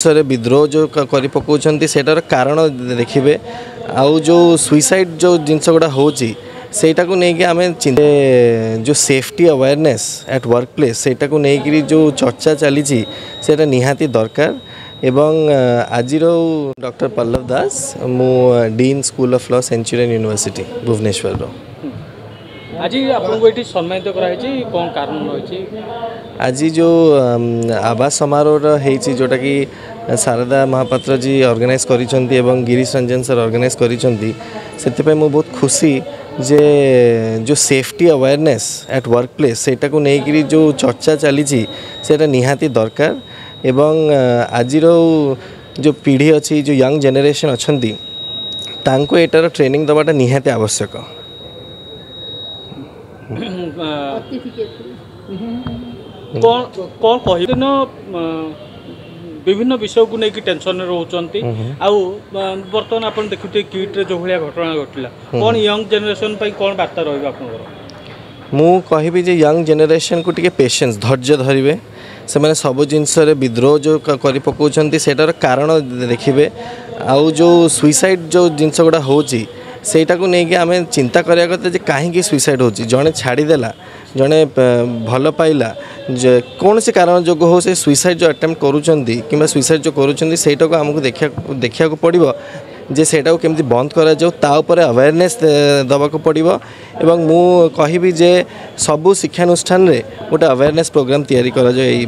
Sir विद्रोह जो करी पकाउछन्ति सेटार कारण देखिए आउ जो सुइसाइड जो जिनस गुड़ा होची सेटा को नहीं कि आम जो safety awareness at work place सेटा को नहीं कि जो चर्चा चली सेटा निहाती दरकार एवं आज डॉक्टर पल्लव दास मु dean school of law Centurion University Bhubaneswar आज आपको ये सम्मानित कौन कारण रही आज जो आवास समारोह होती जोटा कि शारदा महापात्र जी ऑर्गेनाइज करिसेंती एवं गिरीश रंजन सर ऑर्गेनाइज करिसेंती से मु बहुत खुशी जे जो safety awareness at work place सेटा को नहीं कि जो चर्चा चली सेटा निहाती दरकार एवं आज जो पीढ़ी अच्छी जो यंग जेनेरेशन अच्छी तांको एटार ट्रेनिंग दबाटा निहाती आवश्यक। कौन कह विभिन्न विषय को लेकिन टेंशन रोचंती आउ बर्तमान आप देखुते किट्रे जो भाया घटना घटला कौन यंग जनरेशन कौन वार्ता रहा मु कहबी जे यंग जनरेशन को टिके पेशेंस धैर्य धरिवे से मैंने सब जिनस विद्रोह जो करी पकाउछन्ति सेटार कारण देखिए आउ जो सुइसाइड जो जिनस गुड़ा होची सेटा को नहीं कि आम चिंता करिया कथा जे कहीं सुइसाइड होची जड़े छाड़ीदेला जड़े भल पाइला कौन से कारण जो हो से सुइसाइड जो अटेम्प्ट करुँच कि सुइसाइड जो करूँटा को आमको देखा पड़ो जे सेटा को केमती बंद करा जाओ ता ऊपर अवेयरनेस दबाक पड़ो एवं मु कहबी जे सबु शिक्षानुष्ठान रे गोटे अवेयरनेस प्रोग्राम तैयारी करा जाए।